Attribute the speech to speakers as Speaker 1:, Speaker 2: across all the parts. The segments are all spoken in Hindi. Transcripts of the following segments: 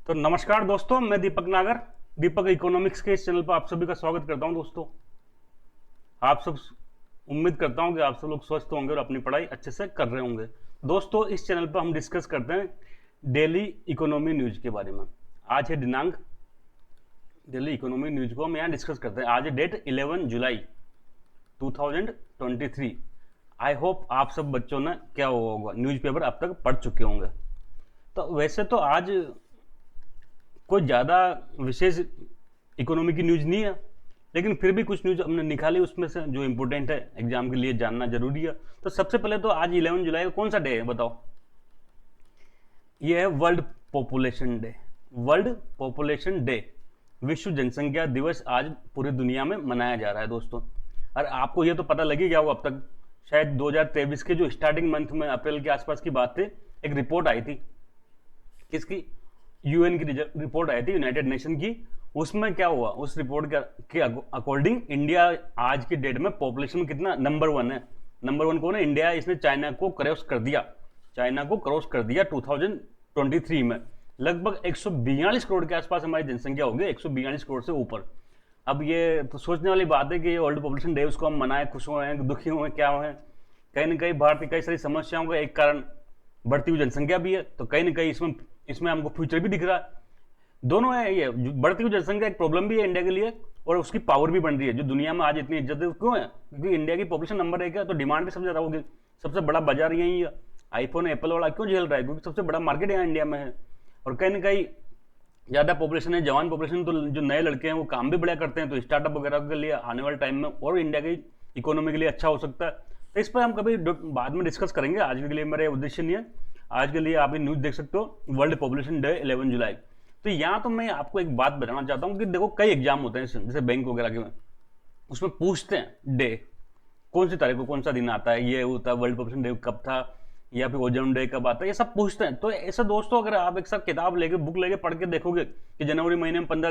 Speaker 1: तो नमस्कार दोस्तों, मैं दीपक नागर, दीपक इकोनॉमिक्स के इस चैनल पर आप सभी का स्वागत करता हूं। दोस्तों, आप सब उम्मीद करता हूं कि आप सब लोग स्वस्थ होंगे और अपनी पढ़ाई अच्छे से कर रहे होंगे। दोस्तों, इस चैनल पर हम डिस्कस करते हैं डेली इकोनॉमी न्यूज के बारे में। आज है दिनांक, डेली इकोनॉमी न्यूज को हम यहाँ डिस्कस करते हैं। आज है डेट 11 जुलाई 2023। आई होप आप सब बच्चों ने क्या होगा, न्यूज़पेपर अब तक पढ़ चुके होंगे। तो वैसे तो आज कोई ज़्यादा विशेष इकोनॉमी की न्यूज़ नहीं है, लेकिन फिर भी कुछ न्यूज़ हमने निकाली उसमें से जो इम्पोर्टेंट है, एग्जाम के लिए जानना जरूरी है। तो सबसे पहले तो आज 11 जुलाई का कौन सा डे है बताओ? ये है world population day. World population day, विश्व जनसंख्या दिवस, आज पूरी दुनिया में मनाया जा रहा है दोस्तों। और आपको ये तो पता लग ही गया होगा अब तक, शायद 2023 के जो स्टार्टिंग मंथ में अप्रैल के आसपास की बात थी, एक रिपोर्ट आई थी। किसकी? यूएन की रिपोर्ट आई थी, यूनाइटेड नेशन की। उसमें क्या हुआ, उस रिपोर्ट के अकॉर्डिंग इंडिया आज की डेट में पॉपुलेशन में कितना नंबर 1 है। नंबर 1 कौन है? इंडिया। इसने चाइना को क्रॉस कर दिया, चाइना को क्रॉस कर दिया 2023 में। लगभग 142 करोड़ के आसपास हमारी जनसंख्या होगी, 142 करोड़ से ऊपर। अब ये तो सोचने वाली बात है कि ये वर्ल्ड पॉपुलेशन डे उसको हम मनाएं, खुश हुए, दुखी हुए, क्या हुए। कहीं ना कहीं भारत की कई सारी समस्याओं का एक कारण बढ़ती हुई जनसंख्या भी है, तो कहीं ना कहीं इसमें हमको फ्यूचर भी दिख रहा है। दोनों है, ये बढ़ती हुई जनसंख्या एक प्रॉब्लम भी है इंडिया के लिए, और उसकी पावर भी बन रही है। जो दुनिया में आज इतनी इज्जत है क्यों है? क्योंकि इंडिया की पॉपुलेशन नंबर 1 है, तो डिमांड भी सबसे ज्यादा होगी। सबसे बड़ा बाजार यही है। आईफोन एप्पल वाला क्यों झेल रहा है? क्योंकि सबसे बड़ा मार्केट यहाँ इंडिया में है। और कहीं ना कहीं ज्यादा पॉपुलेशन है, जवान पॉपुलेशन, तो जो नए लड़के हैं वो काम भी बढ़िया करते हैं, तो स्टार्टअप वगैरह के लिए आने वाले टाइम में और इंडिया की इकोनॉमी के लिए अच्छा हो सकता है। तो इस पर हम कभी बाद में डिस्कस करेंगे। आज के लिए मेरा उद्देश्य नहीं है। आज के लिए आप ये न्यूज देख सकते हो, वर्ल्ड पॉपुलेशन डे 11 जुलाई। तो यहाँ तो मैं आपको एक बात बताना चाहता हूँ कि देखो, कई एग्जाम होते हैं जैसे बैंक वगैरह के में, उसमें पूछते हैं डे कौन सी तारीख को, कौन सा दिन आता है, ये होता है वर्ल्ड पॉपुलेशन डे कब था, या फिर ओजोन डे कब आता है, ये सब पूछते हैं। तो ऐसे दोस्तों, अगर आप एक साथ किताब लेके, बुक लेके पढ़ के देखोगे कि जनवरी महीने में 15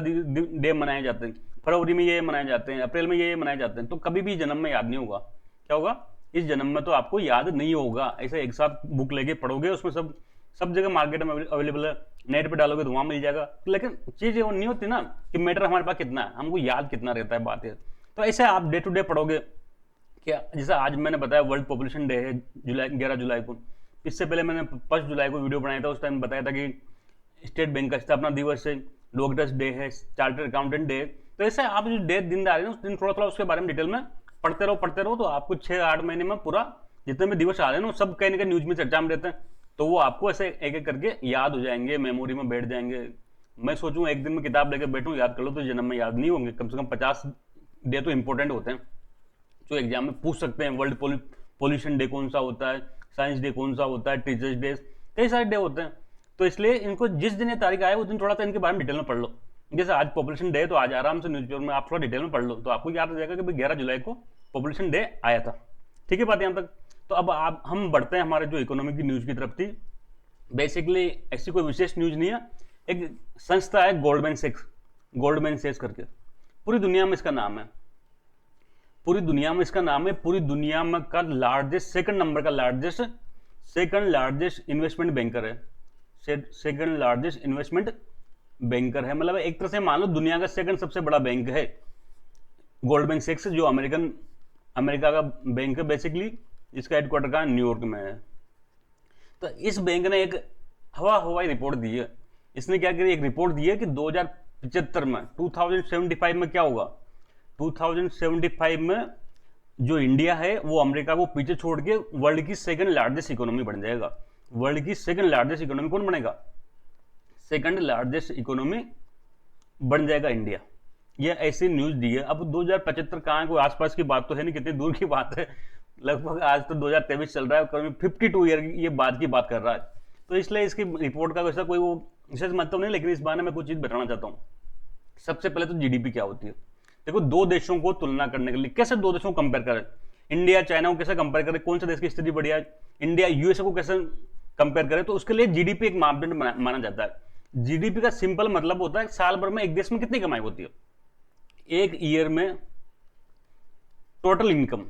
Speaker 1: डे मनाए जाते हैं, फरवरी में ये मनाए जाते हैं, अप्रैल में ये मनाए जाते हैं, तो कभी भी जन्म में याद नहीं होगा। क्या होगा? इस जन्म में तो आपको याद नहीं होगा। ऐसे एक साथ बुक लेके पढ़ोगे, उसमें सब जगह मार्केट में अवेलेबल है, नेट पे डालोगे तो वहां मिल जाएगा। लेकिन चीज वो नहीं होती ना कि मैटर हमारे पास कितना है, हमको याद कितना रहता है, बात है। तो ऐसे आप डे टू डे पढ़ोगे। क्या जैसे आज मैंने बताया वर्ल्ड पॉपुलेशन डे है, जुलाई 11 जुलाई को। इससे पहले मैंने 1 जुलाई को वीडियो बनाया था, उस टाइम बताया था कि स्टेट बैंक का स्थापना दिवस है, लोकदस डे है, चार्टर्ड अकाउंटेंट डे। तो ऐसे आप जो डे दिन आ रहे हैं, उस दिन थोड़ा थोड़ा उसके बारे में डिटेल में पढ़ते रहो, तो आपको 6-8 महीने में पूरा जितने भी दिवस आ रहे हैं सब कहीं ना कहीं न्यूज में चर्चा में रहते हैं, तो वो आपको ऐसे एक एक करके याद हो जाएंगे, मेमोरी में बैठ जाएंगे। मैं सोचूं एक दिन में किताब लेकर बैठूं, याद कर लो, तो जन्म में याद नहीं होंगे। कम से कम 50 डे तो इंपॉर्टेंट होते हैं जो एग्जाम में पूछ सकते हैं। वर्ल्ड पोल्यूशन डे कौन सा होता है, साइंस डे कौन सा होता है, टीचर्स डे, कई सारे डे होते हैं। तो इसलिए इनको जिस दिन ये तारीख आए उस दिन थोड़ा सा इनके बारे में डिटेल में पढ़ लो। जैसे आज पॉपुलेशन डे है, तो आज आराम से न्यूज़पेपर में आप थोड़ा डिटेल में पढ़ लो, तो आपको याद हो जाएगा कि भाई 11 जुलाई को पॉपुलेशन डे आया था। ठीक है बात यहाँ तक? तो अब आप हम बढ़ते हैं हमारे जो इकोनॉमी की न्यूज़ की तरफ थी। बेसिकली ऐसी कोई विशेष न्यूज़ नहीं है। एक संस्था है गोल्डमैन सेक्स करके, पूरी दुनिया में इसका नाम है, पूरी दुनिया में इसका नाम है, पूरी दुनिया में का लार्जेस्ट, सेकंड नंबर का सेकंड लार्जेस्ट इन्वेस्टमेंट बैंकर है, सेकंड लार्जेस्ट इन्वेस्टमेंट बैंकर है। मतलब एक तरह से मान लो दुनिया का सेकंड सबसे बड़ा बैंक है गोल्डमैन सेक्स, जो अमेरिका का बैंक है बेसिकली। इसका हेडक्वार्टर का न्यूयॉर्क में है। तो इस बैंक ने एक हवाई रिपोर्ट दी है। इसने क्या करी, एक रिपोर्ट दी है कि 2075 में, 2075 में क्या होगा, 2075 में जो इंडिया है वो अमेरिका को पीछे छोड़ के वर्ल्ड की सेकंड लार्जेस्ट इकोनॉमी बन जाएगा। वर्ल्ड की सेकंड लार्जेस्ट इकोनॉमी कौन बनेगा? सेकंड लार्जेस्ट इकोनॉमी बन जाएगा इंडिया। ये ऐसी न्यूज दी है। अब 2075 कहाँ है, कोई आसपास की बात तो है नहीं, कितनी दूर की बात है। लगभग आज तो 2023 चल रहा है, करीब 52 ईयर ये बात की बात कर रहा है। तो इसलिए इसकी रिपोर्ट का वैसा कोई वो विशेष मतलब नहीं, लेकिन इस बारे में कुछ चीज बताना चाहता हूँ। सबसे पहले तो जीडीपी क्या होती है। देखो, दो देशों को तुलना करने के लिए, कैसे दो देशों को कंपेयर करें, इंडिया चाइना को कैसे कंपेयर करें, कौन सा देश की स्थिति बढ़िया है, इंडिया यूएसए को कैसे कंपेयर करें, तो उसके लिए जीडीपी एक मापदंड माना जाता है। जीडीपी का सिंपल मतलब होता है साल भर में एक देश में कितनी कमाई होती है, एक ईयर में टोटल इनकम।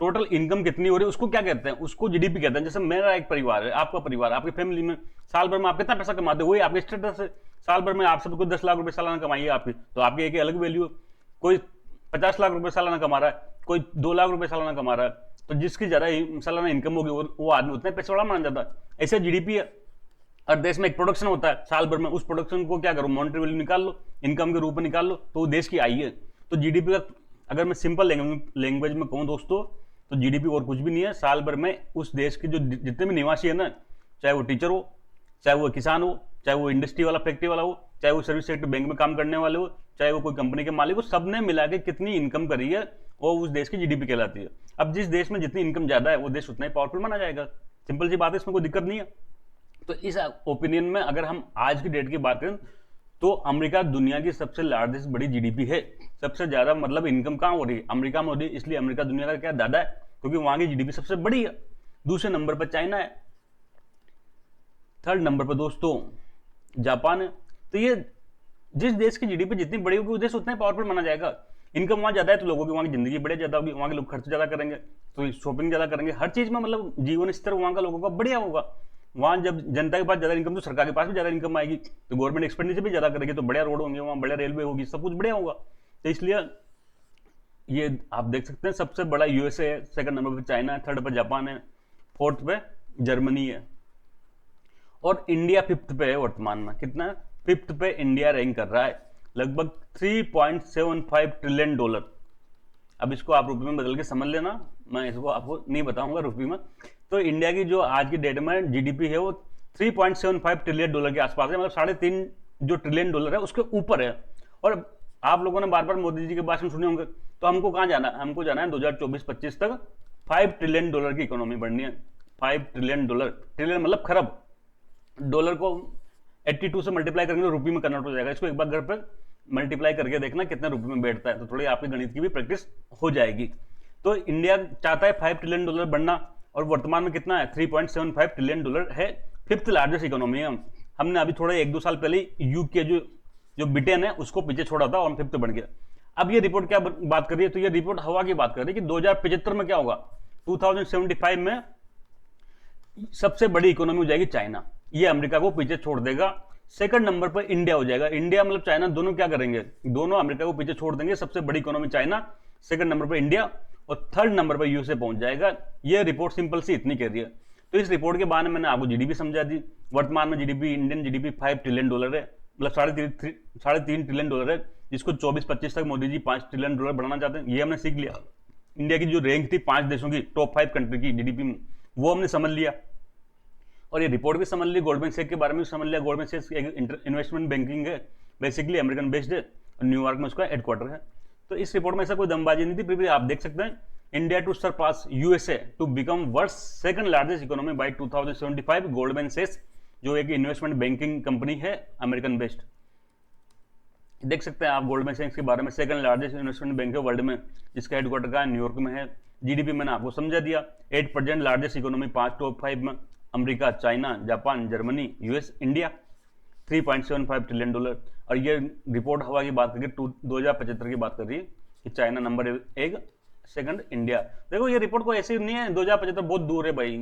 Speaker 1: टोटल इनकम कितनी हो रही है उसको क्या कहते हैं, उसको जीडीपी कहते हैं। जैसे मेरा एक परिवार है, आपका परिवार, आपकी फैमिली में साल भर में आप कितना पैसा कमाते हो, वही आपके स्टेटस है। साल भर में आप सबको 10 लाख रुपए सालाना कमाइए आपकी, तो आपकी एक अलग वैल्यू है। कोई 50 लाख रुपए सालाना कमा रहा है, कोई 2 लाख रुपए सालाना कमा रहा है, तो जिसकी ज्यादा सालाना इनकम होगी वो आदमी उतने पैसे वाला माना जाता है। ऐसे जीडीपी है। और देश में एक प्रोडक्शन होता है साल भर में, उस प्रोडक्शन को क्या करो, मॉनेटरी वैल्यू निकाल लो, इनकम के रूप में निकाल लो, तो वो देश की आई है। तो जीडीपी का अगर मैं सिंपल लैंग्वेज में कहूँ दोस्तों, तो जीडीपी और कुछ भी नहीं है। साल भर में उस देश के जो जितने भी निवासी है ना, चाहे वो टीचर हो, चाहे वो किसान हो, चाहे वो इंडस्ट्री वाला फैक्ट्री वाला हो, चाहे वो सर्विस सेक्टर बैंक में काम करने वाले हो, चाहे वो कोई कंपनी के मालिक हो, सबने मिला के कितनी इनकम करी है वो उस देश की जीडीपी कहलाती है। अब जिस देश में जितनी इनकम ज्यादा है वो देश उतना ही पावरफुल माना जाएगा। सिंपल सी बात है, इसमें कोई दिक्कत नहीं है। तो इस ओपिनियन में अगर हम आज की डेट की बात करें तो अमेरिका दुनिया की सबसे लार्जेस्ट बड़ी जीडीपी है। सबसे ज्यादा मतलब इनकम कहाँ हो रही है, अमेरिका में हो रही है। इसलिए अमेरिका दुनिया का क्या दादा है, क्योंकि वहां की जीडीपी सबसे बड़ी है। दूसरे नंबर पर चाइना है, थर्ड नंबर पर दोस्तों जापान है। तो ये जिस देश की जीडीपी जितनी बड़ी होगी उस देश उतना ही पावरफुल माना जाएगा। इनकम वहां ज्यादा है तो लोगों की वहां की जिंदगी बढ़िया ज्यादा होगी, वहां के लोग खर्च ज्यादा करेंगे, तो शॉपिंग ज्यादा करेंगे, हर चीज में मतलब जीवन स्तर वहां का लोगों का बढ़िया होगा। वहां जब जनता के पास ज्यादा इनकम तो सरकार के पास भी ज्यादा इनकम आएगी, तो गवर्नमेंट एक्सपेंडिचर भी ज्यादा करेगी, तो बढ़िया रोड होंगे वहां, बढ़िया रेलवे होगी, सब कुछ बढ़िया होगा। तो इसलिए ये आप देख सकते हैं सबसे बड़ा यूएसए है, सेकंड नंबर पे चाइना है, थर्ड पे जापान है, फोर्थ पे जर्मनी है, और इंडिया फिफ्थ पे है वर्तमान में। कितना है? फिफ्थ पे इंडिया रैंक कर रहा है, लगभग 3.75 ट्रिलियन डॉलर। अब इसको आप रुपये में बदल के समझ लेना, मैं इसको आपको नहीं बताऊंगा रुपये में। तो इंडिया की जो आज की डेट में जीडीपी है वो 3.75 ट्रिलियन डॉलर के आसपास है, मतलब 3.5 जो ट्रिलियन डॉलर है उसके ऊपर है। और आप लोगों ने बार बार मोदी जी के भाषण सुने होंगे, तो हमको कहाँ जाना है? हमको जाना है 2024-25 तक 5 ट्रिलियन डॉलर की इकोनॉमी बढ़नी है। 5 ट्रिलियन डॉलर, ट्रिलियन मतलब खरब, डॉलर को 82 से मल्टीप्लाई करेंगे रुपये में कन्वर्ट हो जाएगा। इसको एक बार घर पर मल्टीप्लाई करके देखना कितने रुपए में बैठता है, तो थोड़ी आपकी गणित की भी प्रैक्टिस हो जाएगी। तो इंडिया चाहता है 5 ट्रिलियन डॉलर बढ़ना, और वर्तमान में कितना है? 3.75 ट्रिलियन डॉलर है, फिफ्थ लार्जेस्ट इकोनॉमी है। हमने अभी थोड़ा 1-2 साल पहले यूके जो ब्रिटेन है उसको पीछे छोड़ा था और हम फिफ्थ बन गया। अब ये रिपोर्ट क्या बात कर रही है? तो ये रिपोर्ट हवा की बात कर रही है कि 2075 में क्या होगा, 2075 में सबसे बड़ी इकोनॉमी हो जाएगी चाइना, ये अमेरिका को पीछे छोड़ देगा। सेकंड नंबर पर इंडिया हो जाएगा। इंडिया मतलब चाइना दोनों क्या करेंगे? दोनों अमेरिका को पीछे छोड़ देंगे। सबसे बड़ी इकोनॉमी चाइना, सेकंड नंबर पर इंडिया, और थर्ड नंबर पर यूएसए पहुंच जाएगा। ये रिपोर्ट सिंपल सी इतनी कह रही है। तो इस रिपोर्ट के बारे में मैंने आपको जीडीपी समझा दी। वर्तमान में GDP, Indian GDP 5 trillion dollar है, मतलब 3.5 ट्रिलियन डॉलर है, जिसको 24-25 तक मोदी जी 5 ट्रिलियन डॉलर बढ़ाना चाहते हैं। ये हमने सीख लिया। इंडिया की जो रैंक थी 5 देशों की, टॉप 5 कंट्री की जीडीपी में, वो हमने समझ लिया। और ये रिपोर्ट भी समझ ली, गोल्डमैन सैक्स के बारे में भी समझ लिया। गोल्डमैन सैक्स एक इन्वेस्टमेंट बैंकिंग है, बेसिकली अमेरिकन बेस्ड है, और न्यूयॉर्क में उसका हेडक्वार्टर है। तो इस रिपोर्ट में ऐसा कोई दमबाजी नहीं थी, फिर भी आप देख सकते हैं India to surpass USA to become world second largest economy by 2075, Goldman सैक्स जो एक इन्वेस्टमेंट बैंकिंग कंपनी है अमेरिकन बेस्ड। देख सकते हैं आप गोल्डमैन सैक्स के बारे में, सेकंड लार्जेस्ट इन्वेस्टमेंट बैंक है वर्ल्ड में, जिसका हेडक्वार्टर का न्यूयॉर्क में है। जीडीपी मैंने आपको समझा दिया, 8% लार्जेस्ट इकोनॉमी 5 टॉप 5 में, America, China, Japan, Germany, US, India, 3.75 trillion dollar. और ये रिपोर्ट हवा की बात करके 2075 की बात कर रही है कि चाइना नंबर 1, सेकंड इंडिया। देखो ये रिपोर्ट को ऐसे नहीं है 2075 बहुत दूर है भाई,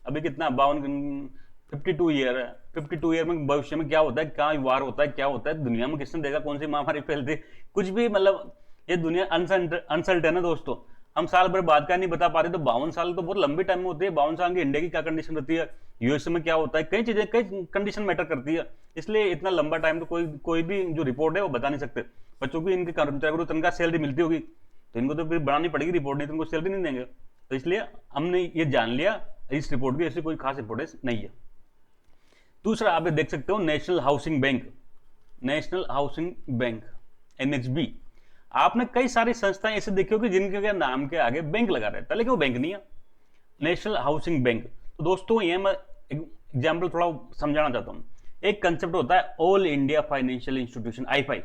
Speaker 1: अभी कितना 52 ईयर है। 52 ईयर में भविष्य में क्या होता है, क्या वार होता है, क्या होता है दुनिया में, किसने देखा, कौन सी महामारी फैलती, कुछ भी, मतलब ये दुनिया अनसर्टेन है दोस्तों। हम साल भर बाद का नहीं बता पाते, तो 52 साल तो बहुत लंबी टाइम होती है। 52 साल की इंडिया की क्या कंडीशन रहती है, यूएसए में क्या होता है, कई चीजें, कई कंडीशन मैटर करती है। इसलिए इतना लंबा टाइम तो कोई भी जो रिपोर्ट है वो बता नहीं सकते। बच्चों की इनके कर्मचारियों को तनख्वाह सैलरी मिलती होगी, तो इनको तो फिर बनानी पड़ेगी रिपोर्ट, नहीं तो इनको सैलरी नहीं देंगे। तो इसलिए हमने ये जान लिया, इस रिपोर्ट की ऐसी कोई खास इंपोर्टेंस नहीं है। दूसरा आप देख सकते हो national housing bank, national housing bank NHB. आपने कई सारी संस्थाएं ऐसे देखी होगी जिनके नाम के आगे बैंक लगा रहता है, लेकिन वो बैंक नहीं है, नेशनल हाउसिंग बैंक। तो दोस्तों ये मैं एग्जाम्पल थोड़ा समझाना चाहता हूं। एक कंसेप्ट होता है ऑल इंडिया फाइनेंशियल इंस्टीट्यूशन, आई5।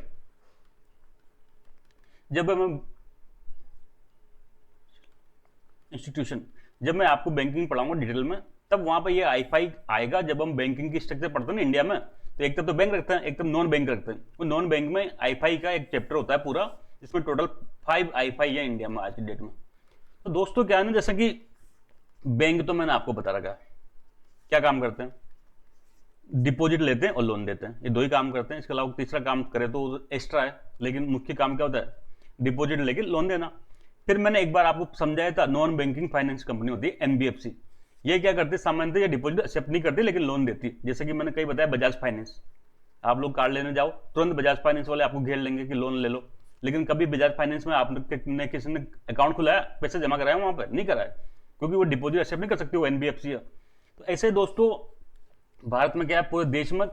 Speaker 1: जब मैं आपको बैंकिंग पढ़ाऊंगा डिटेल में, तब वहां पर ये आई5 आएगा। जब हम बैंकिंग की स्ट्रक्चर पढ़ते हैं ना इंडिया में, तो एक तो बैंक रखते हैं, एक तो नॉन बैंक रखते हैं। वो नॉन बैंक में आई5 का एक चैप्टर होता है पूरा, जिसमें टोटल 5 आई5 है इंडिया में आज की डेट में। तो दोस्तों क्या है ना, जैसे कि बैंक तो मैंने आपको बता रखा है क्या काम करते हैं, डिपॉजिट लेते हैं और लोन देते हैं, ये दो ही काम करते हैं। इसके अलावा तीसरा काम करें तो एक्स्ट्रा है, लेकिन मुख्य काम क्या होता है, डिपॉजिट लेके लोन देना। फिर मैंने एक बार आपको समझाया था, नॉन बैंकिंग फाइनेंस कंपनी होती है एनबीएफसी, ये क्या करती है, सामान्यतः ये डिपॉजिट एक्सेप्ट नहीं करती लेकिन लोन देती है। जैसे कि मैंने कई बताया बजाज फाइनेंस, आप लोग कार लेने जाओ तुरंत बजाज फाइनेंस वाले आपको घेर लेंगे कि लोन ले लो, लेकिन कभी बजाज फाइनेंस में आपने किसी ने अकाउंट खुलाया, पैसे जमा कराया वहां पर नहीं कराया, क्योंकि वो डिपॉजिट एक्सेप्ट नहीं कर सकती, वो एनबीएफसी है। तो ऐसे दोस्तों भारत में क्या है, पूरे देश में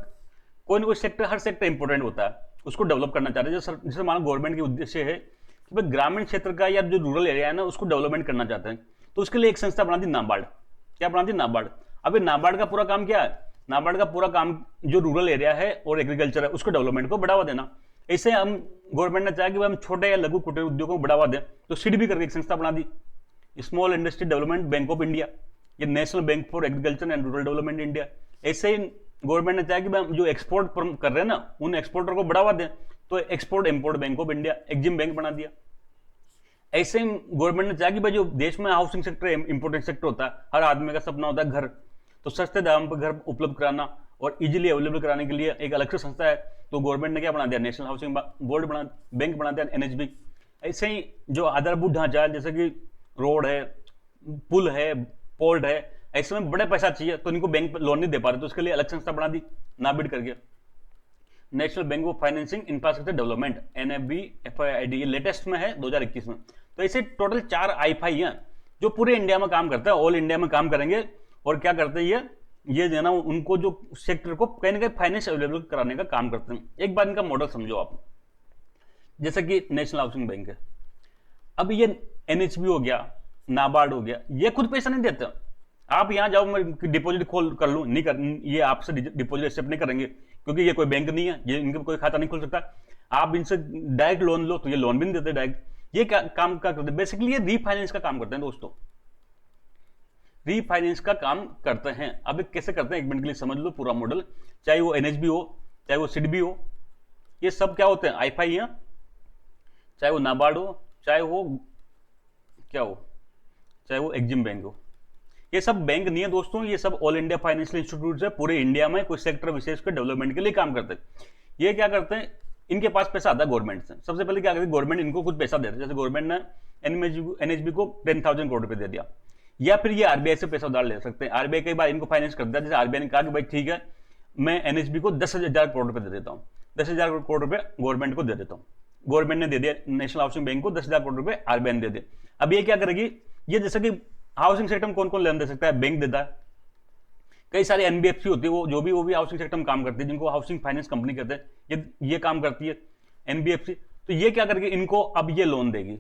Speaker 1: कोई ना कोई सेक्टर, हर सेक्टर इंपॉर्टेंट होता है, उसको डेवलप करना चाहते हैं। जैसे हमारा गवर्नमेंट की उद्देश्य है कि भाई ग्रामीण क्षेत्र का या जो रूरल एरिया है ना उसको डेवलपमेंट करना चाहते हैं, तो उसके लिए एक संस्था बना दी नाबार्ड। क्या बना दी, नाबार्ड। अब ये नाबार्ड का पूरा काम क्या है, नाबार्ड का पूरा काम जो रूरल एरिया है और एग्रीकल्चर है उसको डेवलपमेंट को बढ़ावा देना। ऐसे हम गवर्नमेंट ने चाहा कि हम छोटे या लघु कुटीर उद्योगों को बढ़ावा दें, तो सीडबी करके एक संस्था बना दी, small industry development bank of India, ये national bank for agriculture and rural development India. ऐसे ही गवर्नमेंट ने चाहा कि हम जो एक्सपोर्ट कर रहे हैं ना उन एक्सपोर्टर को बढ़ावा दें, तो export import bank of India, EXIM bank बना दिया। ऐसे ही गवर्नमेंट ने चाहा कि भाई जो देश में हाउसिंग सेक्टर इंपोर्टेंट सेक्टर होता है, हर आदमी का सपना होता है घर, तो सस्ते दाम पर घर उपलब्ध कराना और इजीली अवेलेबल कराने के लिए एक अलग से संस्था है, तो गवर्नमेंट ने क्या बना दिया, नेशनल हाउसिंग बोर्ड बना, बैंक बना दिया, एनएचबी। ऐसे ही जो आधारभूत ढांचा है, जैसे कि रोड है, पुल है, पोर्ट है, ऐसे में बड़े पैसा चाहिए तो इनको बैंक लोन नहीं दे पा रहे, तो उसके लिए अलग संस्था बना दी, नाबिड करके, national bank of financing infrastructure development, NFB-FIID, ये लेटेस्ट में है 2021 में। तो ऐसे टोटल 4 आईफाई हैं जो पूरे इंडिया में काम करते हैं, ऑल इंडिया में काम करेंगे। और क्या करते हैं ये जो है ना, उनको जो सेक्टर को कहीं ना कहीं फाइनेंस अवेलेबल कराने का काम करते हैं। एक बार इनका मॉडल समझो आप, जैसे कि नेशनल हाउसिंग बैंक है, अब ये NHB हो गया, नाबार्ड हो गया, ये खुद पैसा नहीं देते। आप यहां जाओ मैं डिपॉजिट खोल कर लूं, नहीं कर, ये आपसे डिपॉजिट एक्सेप्ट नहीं करेंगे, क्योंकि ये कोई बैंक नहीं है, ये इनका कोई खाता नहीं खुल सकता। आप इनसे डायरेक्ट लोन लो तो ये लोन भी नहीं देते डायरेक्ट। ये काम क्या करते हैं, बेसिकली ये रीफाइनेंस का काम करते हैं दोस्तों, रीफाइनेंस का काम करते हैं। अब कैसे करते हैं एक मिनट के लिए समझ लो पूरा मॉडल, चाहे वो NHB हो, चाहे वो सिडबी हो, ये सब क्या होते हैं, आईफाई है, चाहे वो नाबार्ड हो, चाहे वो क्या हो, चाहे वो एग्जिम बैंक हो। ये सब बैंक नहीं है दोस्तों, ये सब ऑल इंडिया फाइनेंशियल इंस्टीट्यूट है, पूरे इंडिया में कोई सेक्टर विशेष के डेवलपमेंट के लिए काम करते हैं। ये क्या करते हैं, इनके पास पैसा आता है गवर्नमेंट से। सबसे पहले क्या करती है गवर्नमेंट, इनको कुछ पैसा देती है, जैसे गवर्नमेंट ने NHB को 10,000 करोड़ रुपए दे दिया, या फिर ये आरबीआई से पैसा उधार ले सकते हैं। आरबीआई कई बार इनको फाइनेंस करता है, जैसे आरबीआई ने कहा कि भाई ठीक है मैं NHB को 10,000 करोड़ रुपए दे देता हूँ, 10,000 करोड़ रुपए गवर्नमेंट को दे देता हूँ। गवर्नमेंट ने दे दिया नेशनल हाउसिंग बैंक को 10,000 करोड़ रुपए, आरबीआई ने दे दिए। अब ये क्या करेगी, ये जैसे कि हाउसिंग सेक्टर में कौन कौन लोन दे सकता है, बैंक देता है, कई सारी एनबीएफसी होती है वो जो भी हाउसिंग सेक्टर में काम करती है, जिनको हाउसिंग फाइनेंस कंपनी कहते हैं, ये काम करती है एनबीएफसी। तो ये क्या करेगी, इनको अब ये लोन देगी,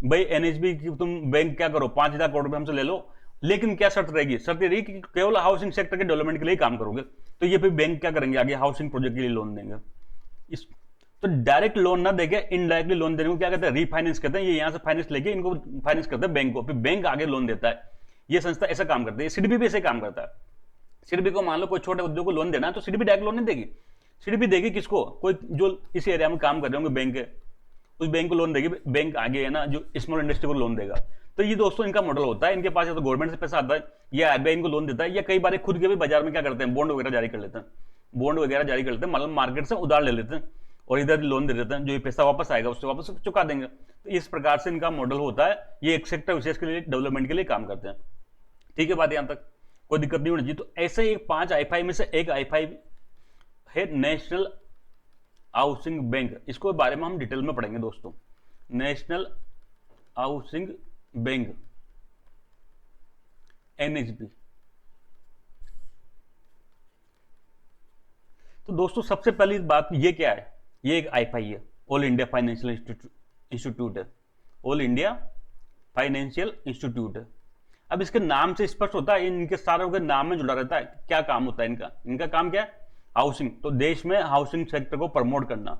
Speaker 1: भाई NHB की तुम बैंक क्या करो 5,000 करोड़ रुपए हमसे ले लो, लेकिन क्या शर्त रहेगी, शर्त ये रहेगी कि केवल हाउसिंग सेक्टर के डेवलपमेंट के लिए काम करोगे। तो ये फिर बैंक क्या करेंगे, आगे हाउसिंग प्रोजेक्ट के लिए लोन देंगे। इस तो डायरेक्ट लोन ना देके इनडायरेक्टली लोन देने को क्या कहते हैं, रीफाइनेंस कहते हैं। ये यहां से फाइनेंस लेके इनको फाइनेंस करते हैं बैंक को, फिर बैंक आगे लोन देता है। ये संस्था ऐसा काम करती है। सिडबी भी ऐसे काम करता है। सिडबी को मान लो कोई छोटे उद्योग को लोन देना है तो सिडबी डायरेक्ट लोन नहीं देगी, सिडबी देगी किसको, कोई जो इस एरिया में काम कर रहे होंगे बैंक के, उस बैंक को लोन देगी। बैंक आगे है ना जो स्मॉल इंडस्ट्री को लोन देगा। तो ये दोस्तों इनका मॉडल होता है। इनके पास या तो गवर्नमेंट से पैसा आता है या आरबीआई इनको लोन देता है, या कई बार खुद के भी बाजार में क्या करते हैं, बॉन्ड वगैरह जारी कर लेते हैं, बॉन्ड वगैरह जारी कर लेते हैं, मतलब मार्केट से उधार ले लेते हैं और इधर लोन दे देते हैं, जो ये पैसा वापस आएगा उससे वापस चुका देंगे। तो इस प्रकार से इनका मॉडल होता है। ये एक सेक्टर विशेष के लिए डेवलपमेंट के लिए काम करते हैं। ठीक है, बात यहां तक कोई दिक्कत नहीं होनी चाहिए। तो ऐसे ही 5 आईफाई में से एक आईफाई है नेशनल हाउसिंग बैंक। इसको बारे में हम डिटेल में पढ़ेंगे दोस्तों। National housing bank NHB। तो दोस्तों सबसे पहली बात ये क्या है, ये एक आईफाई है, ऑल इंडिया फाइनेंशियल इंस्टीट्यूट है, ऑल इंडिया फाइनेंशियल इंस्टीट्यूट है। अब इसके नाम से स्पष्ट होता है, इनके सारे के नाम में जुड़ा रहता है। क्या काम होता है इनका काम क्या है, हाउसिंग। तो देश में हाउसिंग सेक्टर को प्रमोट करना।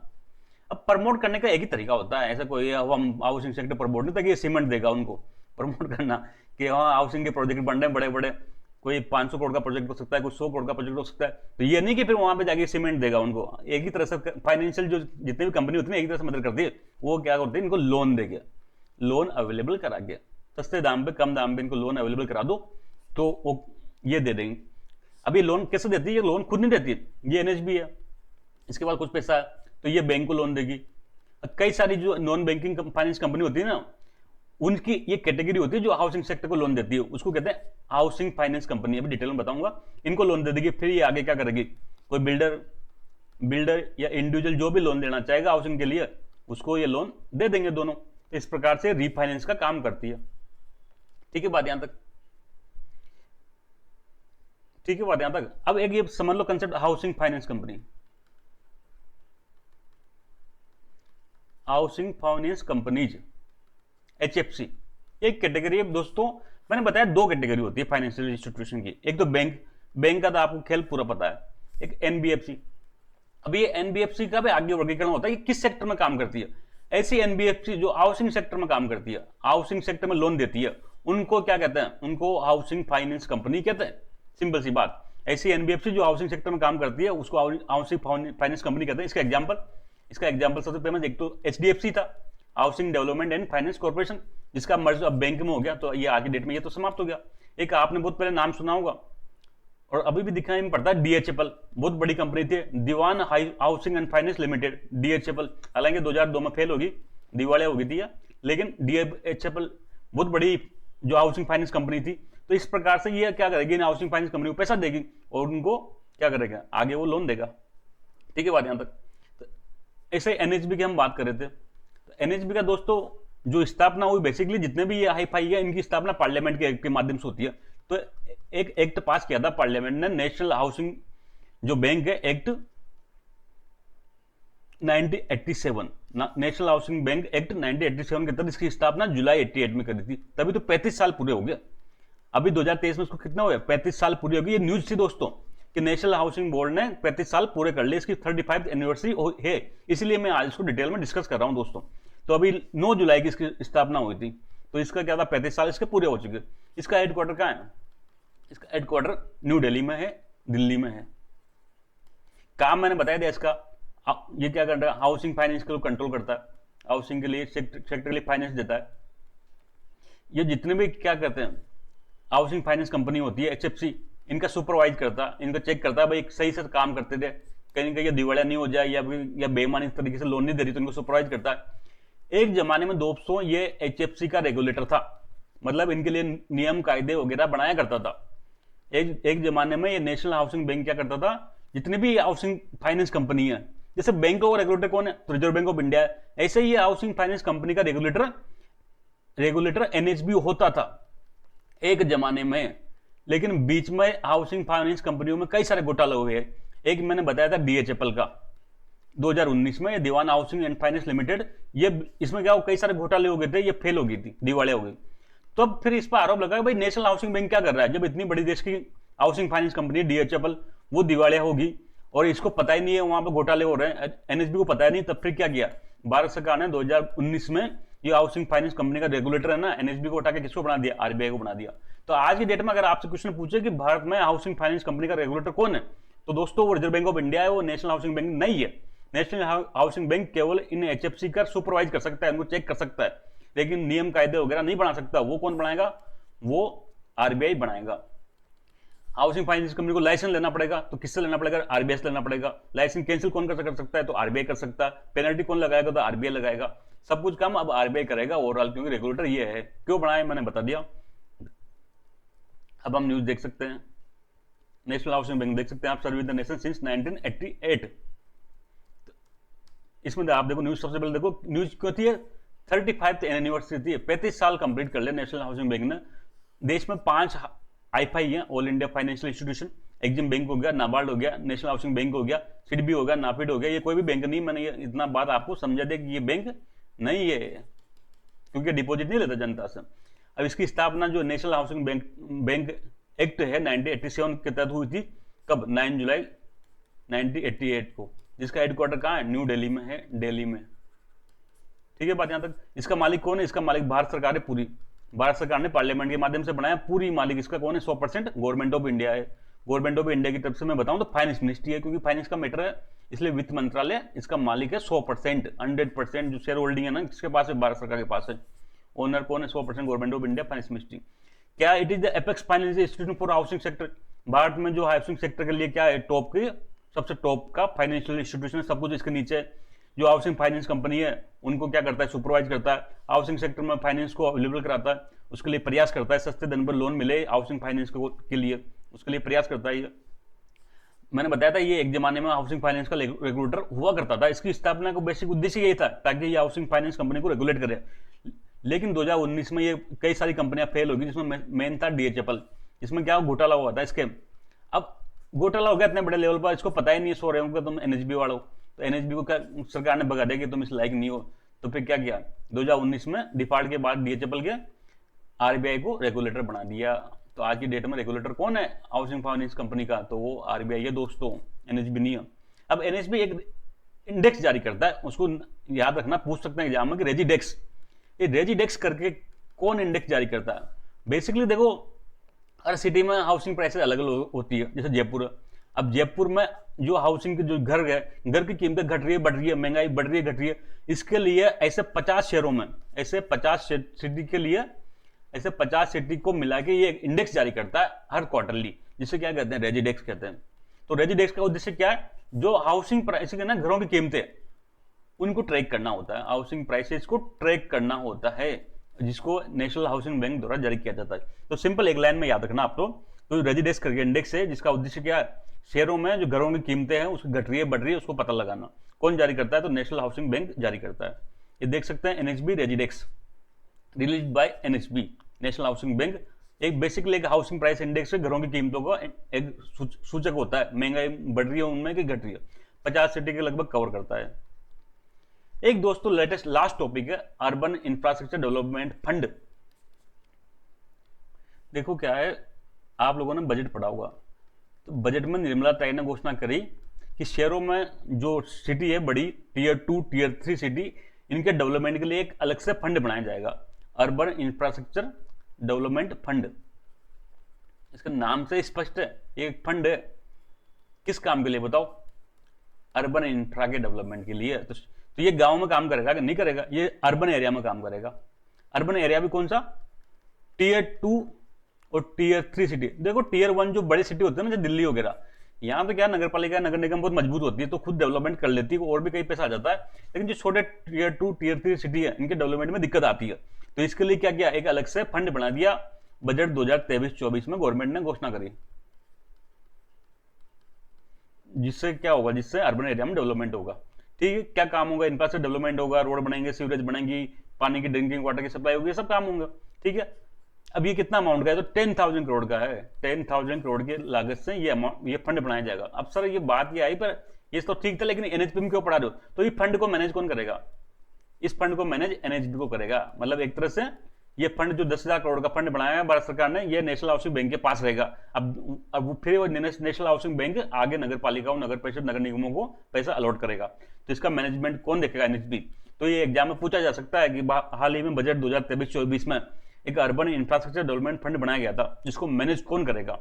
Speaker 1: अब प्रमोट करने का एक ही तरीका होता है, ऐसा कोई हम हाउसिंग सेक्टर प्रमोट नहीं था कि ये सीमेंट देगा उनको प्रमोट करना कि हाँ हाउसिंग के प्रोजेक्ट बन रहे हैं बड़े बड़े, कोई 500 करोड़ का प्रोजेक्ट हो सकता है, कोई 100 करोड़ का प्रोजेक्ट हो सकता है। तो ये नहीं कि फिर वहां पे जाके सीमेंट देगा उनको। एक ही तरह से फाइनेंशियल जो जितनी भी कंपनी होती है एक ही तरह से मदद करती है, वो क्या करती है, इनको लोन देके लोन अवेलेबल करा के सस्ते दाम पे, कम दाम पे इनको लोन अवेलेबल करा दो तो वो ये दे देंगे। अब ये लोन कैसे देती है? ये लोन खुद नहीं देती, ये एनएचबी है, इसके पास कुछ पैसा है तो ये बैंक को लोन देगी। कई सारी जो नॉन बैंकिंग फाइनेंस कंपनी होती है ना, उनकी ये कैटेगरी होती है जो हाउसिंग सेक्टर को लोन देती है, उसको कहते हैं हाउसिंग फाइनेंस कंपनी। अभी डिटेल में बताऊंगा। इनको लोन दे देगी, फिर ये आगे क्या करेगी? कोई बिल्डर या इंडिविजुअल जो भी लोन लेना चाहेगा हाउसिंग के लिए, उसको ये लोन दे देंगे दोनों। तो इस प्रकार से रीफाइनेंस का काम करती है। ठीक है बात यहां तक? ठीक है बात यहां तक? अब एक ये समझ लो concept, housing finance company. Housing finance companies, HFC, एक कैटेगरी है दोस्तों। मैंने बताया दो कैटेगरी होती है फाइनेंशियल इंस्टीट्यूशन की। एक तो बैंक का तो आपको खेल पूरा पता है, एक एनबीएफसी। अब ये एनबीएफसी का भी आगे वर्गीकरण होता है कि किस सेक्टर में काम करती है। ऐसी एनबीएफसी जो हाउसिंग सेक्टर में काम करती है, हाउसिंग सेक्टर में लोन देती है, उनको क्या कहते हैं? उनको हाउसिंग फाइनेंस कंपनी कहते हैं। सिंपल सी बात। ऐसी एनबीएफसी जो हाउसिंग सेक्टर में काम करती है उसको हाउसिंग फाइनेंस कंपनी कहते हैं। इसका एग्जाम्पल सबसे फेमस एक तो एचडीएफसी था, housing development and finance corporation, जिसका मर्ज अब बैंक में हो गया, तो ये आज की डेट में ये तो समाप्त हो गया। एक आपने बहुत पहले नाम सुना होगा और अभी भी दिखाई में पड़ता है, डीएचएफएल, बहुत बड़ी कंपनी थी, Dewan housing and finance limited, DHFL. हालांकि 2002 में फेल होगी, दिवालिया हो गई थी, लेकिन डीएचएफएल बहुत बड़ी जो हाउसिंग फाइनेंस कंपनी थी। तो इस प्रकार से ये क्या करेगी? इन हाउसिंग फाइनेंस कंपनी को पैसा देगी और उनको क्या करेगा? आगे वो लोन देगा। ठीक है बात यहां तक? तो ऐसे एनएचबी की हम बात कर रहे थे। तो एनएचबी का दोस्तों जो स्थापना हुई, बेसिकली जितने भी ये हाई फाई है, इनकी स्थापना पार्लियामेंट के माध्यम से होती है। तो एक एक्ट पास किया था पार्लियामेंट ने, नेशनल हाउसिंग जो बैंक है, act 1987, national housing bank act 1987 के तहत इसकी स्थापना जुलाई 88 में करी थी। तभी तो 35 साल पूरे हो गए। अभी 2023 में इसको कितना हुआ? 35 साल पूरी हो गई। ये न्यूज थी दोस्तों कि नेशनल हाउसिंग बोर्ड ने 35 साल पूरे कर लिए, इसकी 35वीं एनिवर्सरी है, इसलिए मैं आज इसको डिटेल में डिस्कस कर रहा हूं दोस्तों। तो अभी 9 जुलाई की इसकी स्थापना हुई थी, तो इसका क्या था? 35 साल इसके पूरे हो चुके। इसका हेडक्वार्टर कहां है? इसका हेडक्वार्टर न्यू दिल्ली में है, दिल्ली में है। काम मैंने बताया दिया इसका। ये क्या करता है? हाउसिंग फाइनेंस को कंट्रोल करता है, हाउसिंग के लिए सेक्टर के लिए फाइनेंस देता है। ये जितने भी क्या कहते हैं हाउसिंग फाइनेंस कंपनी होती है, एचएफसी, इनका सुपरवाइज करता है, इनका चेक करता है भाई सही से काम करते थे, कहीं ना कहीं दिवालिया नहीं हो जाए या बेईमानी तरीके से लोन नहीं दे रही, तो इनको सुपरवाइज करता है। एक जमाने में दोस्तों ये एचएफसी का रेगुलेटर था, मतलब इनके लिए नियम कायदे वगैरह बनाया करता था। एक जमाने में ये नेशनल हाउसिंग बैंक क्या करता था? जितनी भी हाउसिंग फाइनेंस कंपनी है, जैसे बैंक का रेगुलेटर कौन है? तो रिजर्व बैंक ऑफ इंडिया है। ऐसे ही हाउसिंग फाइनेंस कंपनी का रेगुलेटर एनएचबी होता था एक जमाने में। लेकिन बीच में हाउसिंग फाइनेंस कंपनियों में कई सारे घोटाले हुए हैं। एक मैंने बताया था डीएचएफएल का 2019 में, ये दीवान हाउसिंग एंड फाइनेंस लिमिटेड, ये इसमें क्या कई सारे घोटाले हो गए थे, ये फेल हो गई थी, दिवालिया हो गई। तो अब फिर इस पर आरोप लगा भाई नेशनल हाउसिंग बैंक क्या कर रहा है? जब इतनी बड़ी देश की हाउसिंग फाइनेंस कंपनी डीएचएफएल वो दिवालिया होगी और इसको पता ही नहीं है वहां पर घोटाले हो रहे हैं, एनएचबी को पता ही नहीं, तब फिर क्या किया भारत सरकार ने 2019 में ये हाउसिंग फाइनेंस कंपनी का रेगुलेटर है ना, एनएचबी को उठा के किसको बना दिया? आरबीआई को बना दिया। तो आज की डेट में अगर आपसे क्वेश्चन पूछे कि भारत में हाउसिंग फाइनेंस कंपनी का रेगुलेटर कौन है, तो दोस्तों वो रिजर्व बैंक ऑफ इंडिया है, वो नेशनल हाउसिंग बैंक नहीं है। नेशनल हाउसिंग बैंक केवल इन एचएफसी का सुपरवाइज कर सकता है, उनको चेक कर सकता है, लेकिन नियम कायदे वगैरह नहीं बना सकता। वो कौन बनाएगा? वो आरबीआई बनाएगा। हाउसिंग फाइनेंस कंपनी को लाइसेंस लेना पड़ेगा, तो किससे लेना पड़ेगा? आरबीआई से लेना पड़ेगा। लाइसेंस कैंसिल कौन कर सकता है? तो आरबीआई कर सकता है। पेनल्टी कौन लगाएगा? तो आरबीआई लगाएगा। सब कुछ काम अब आरबीआई करेगा ओवरऑल, क्योंकि रेगुलेटर ये है। क्यों बनाया मैंने बता दिया। अब हम न्यूज देख सकते हैं, नेशनल हाउसिंग बैंक देख सकते हैं आप, सर्व द नेशन सिंस 1988। इसमें आप देखो न्यूज, सबसे पहले देखो न्यूज क्यों थी? 35th एनिवर्सरी थी, 35 साल कंप्लीट कर लिया नेशनल हाउसिंग बैंक ने। देश में 5 आईफाई है, all India financial institution. Exim bank हो गया, नाबार्ड हो गया, नेशनल हाउसिंग बैंक हो गया, सिडबी हो गया, नाफिड हो गया। ये कोई भी बैंक नहीं, मैंने ये इतना बात आपको समझा दिया कि ये बैंक नहीं है, क्योंकि डिपॉजिट नहीं लेता जनता से। अब इसकी स्थापना जो नेशनल हाउसिंग बैंक एक्ट है 1987 के तहत हुई थी। कब? 9 जुलाई 1988 को, जिसका हेडक्वार्टर कहाँ है? न्यू दिल्ली में है, दिल्ली में। ठीक है बात यहां तक। इसका मालिक कौन है? इसका मालिक भारत सरकार है पूरी। भारत सरकार ने पार्लियामेंट के माध्यम से बनाया, पूरी मालिक इसका कौन है? 100% गवर्नमेंट ऑफ इंडिया है। गवर्नमेंट ऑफ इंडिया की तरफ से मैं बताऊं तो फाइनेंस मिनिस्ट्री है, क्योंकि फाइनेंस का मैटर है, इसलिए वित्त मंत्रालय इसका मालिक है 100%, 100% जो शेयर होल्डिंग है ना, किसके पास है? भारत सरकार के पास है। ओनर कौन है? 100% government of India finance ministry. क्या it is the apex financial institution for housing sector? Bharat में जो हाउसिंग सेक्टर के लिए क्या है, टॉप की सबसे टॉप का फाइनेंशियल इंस्टीट्यूशन है, सब कुछ इसके नीचे है। जो हाउसिंग फाइनेंस कंपनी है उनको क्या करता है, सुपरवाइज करता है, हाउसिंग सेक्टर में फाइनेंस को अवेलेबल कराता है, उसके लिए प्रयास करता है सस्ते दर पर लोन मिले हाउसिंग फाइनेंस के लिए, उसके लिए प्रयास करता है। मैंने बताया था ये एक जमाने में हाउसिंग फाइनेंस का रेगुलेटर हुआ करता था। इसकी स्थापना का बेसिक उद्देश्य यही था ताकि ये हाउसिंग फाइनेंस कंपनी को रेगुलेट करे। लेकिन 2019 में ये कई सारी कंपनियां फेल होगी, जिसमें मेन था डीएचएफएल। इसमें क्या घोटाला हुआ था इसके। अब घोटाला हो गया इतने बड़े लेवल पर, इसको पता ही नहीं सो रहे होंगे तुम एनएचबी वालों, तो एनएचबी को क्या सरकार ने भगा दिया कि तुम इस लायक नहीं हो। तो फिर क्या किया, 2019 में डिफॉल्ट के बाद डीएचएफएल के आरबीआई को रेगुलेटर बना दिया। तो आज की डेट में रेगुलेटर कौन है हाउसिंग फाइनेंस कंपनी का? तो वो आरबीआई है दोस्तों, एनएचबी नहीं है। अब एनएचबी एक इंडेक्स जारी करता है, उसको याद रखना, पूछ सकते हैं एग्जाम में कि रेजिडेक्स। ये रेजिडेक्स करके कौन इंडेक्स जारी करता है? बेसिकली देखो, हर सिटी में हाउसिंग प्राइसेस अलग अलग होती है। जैसे जयपुर, अब जयपुर में जो हाउसिंग के जो घर है, घर की कीमतें घट रही है, बढ़ रही है, महंगाई बढ़ रही है, घट रही है। इसके लिए ऐसे 50 शहरों में, ऐसे 50 सिटी के लिए, ऐसे 50 सिटी को मिला के ये इंडेक्स जारी करता है हर क्वार्टरली, जिसे क्या कहते हैं, रेजिडेक्स कहते हैं। तो रेजिडेक्स का उद्देश्य क्या है? जो हाउसिंग प्राइसेस है ना, घरों की कीमतें, उनको ट्रैक करना होता है, हाउसिंग प्राइसेस को ट्रैक करना होता है, जिसको नेशनल हाउसिंग बैंक द्वारा जारी किया जाता है। तो सिंपल एक लाइन में याद रखना आप तो रेजिडेक्स करके इंडेक्स है, जिसका उद्देश्य क्या है, शहरों में जो घरों की कीमतें हैं उसकी घट रही है, बढ़ रही है, उसको पता लगाना। कौन जारी करता है? तो नेशनल हाउसिंग बैंक जारी करता है। ये देख सकते हैं, NHB Residex, release by NHB, national housing bank. एक बेसिकली एक हाउसिंग प्राइस इंडेक्स है, घरों की कीमतों का एक सूचक होता है, महंगाई बढ़ रही है उनमें कि घट रही है। 50 सिटी के लगभग कवर करता है। एक दोस्तों लेटेस्ट लास्ट टॉपिक है अर्बन इंफ्रास्ट्रक्चर डेवलपमेंट फंड। देखो क्या है, आप लोगों ने बजट पढ़ा होगा, तो बजट में निर्मला ताई ने घोषणा करी कि शहरों में जो सिटी है बड़ी, टीयर 2 टीयर 3 सिटी, इनके डेवलपमेंट के लिए एक अलग से फंड बनाया जाएगा, अर्बन इंफ्रास्ट्रक्चर डेवलपमेंट फंड। इसका नाम से स्पष्ट है, ये एक फंड है। किस काम के लिए बताओ? अर्बन इंफ्रा के डेवलपमेंट के लिए। तो ये गांव में काम करेगा कि नहीं करेगा? ये अर्बन एरिया में काम करेगा। अर्बन एरिया भी कौन सा? टीयर 2 और टीयर 3 सिटी। देखो टीयर 1 जो बड़ी सिटी होती है ना, जैसे दिल्ली वगैरह, यहाँ तो क्या नगर पालिका नगर निगम बहुत मजबूत होती है, तो खुद डेवलपमेंट कर लेती है, और भी कई पैसा आ जाता है। लेकिन जो छोटे टीयर 2 टीयर 3 सिटी है, इनके डेवलपमेंट में दिक्कत आती है। तो इसके लिए क्या किया, एक अलग से फंड बना दिया। बजट 2023-24 में गवर्नमेंट ने घोषणा करी। जिससे क्या होगा, जिससे अर्बन एरिया में डेवलपमेंट होगा। ठीक है, क्या काम होगा? इंफ्रास्ट्रक्चर डेवलपमेंट होगा, रोड बनेंगे, सीवरेज बनेंगी, पानी की ड्रिंकिंग वाटर की सप्लाई होगी, सब काम होंगे। ठीक है, अब ये कितना अमाउंट का है? तो 10,000 करोड़ का है। 10,000 करोड़ की लागत से ये फंड बनाया जाएगा। अब सर ये बात ये आई, पर ये तो ठीक था, लेकिन एनएचपी में क्यों पढ़ा रहे हो? तो ये फंड को मैनेज कौन करेगा? इस फंड को मैनेज एनएचपी को करेगा। मतलब एक तरह से ये फंड जो 10,000 करोड़ का फंड बनाया है भारत सरकार ने, ये नेशनल हाउसिंग बैंक के पास रहेगा। अब फिर वो नेशनल हाउसिंग बैंक आगे नगर पालिकाओं, नगर परिषद, नगर निगमों को पैसा अलॉट करेगा। तो इसका मैनेजमेंट कौन देखेगा? एनएचपी। तो ये एग्जाम में पूछा जा सकता है कि हाल ही में बजट 2023-24 में एक अर्बन इंफ्रास्ट्रक्चर डेवलपमेंट फंड बनाया गया था, जिसको मैनेज कौन करेगा?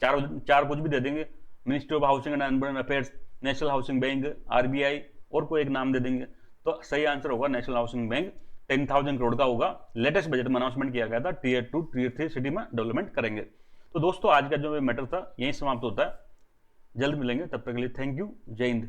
Speaker 1: चार कुछ भी दे देंगे, ministry of housing and urban affairs, national housing bank, RBI, और कोई एक नाम दे देंगे। तो सही आंसर होगा नेशनल हाउसिंग बैंक। 10,000 करोड़ का होगा। लेटेस्ट बजट में अनाउंसमेंट किया गया था, टीयर 2 टीयर 3 सिटी में डेवलपमेंट करेंगे। तो दोस्तों आज का जो मैटर था यही समाप्त होता है। जल्द मिलेंगे, तब तक के लिए थैंक यू, जय हिंद।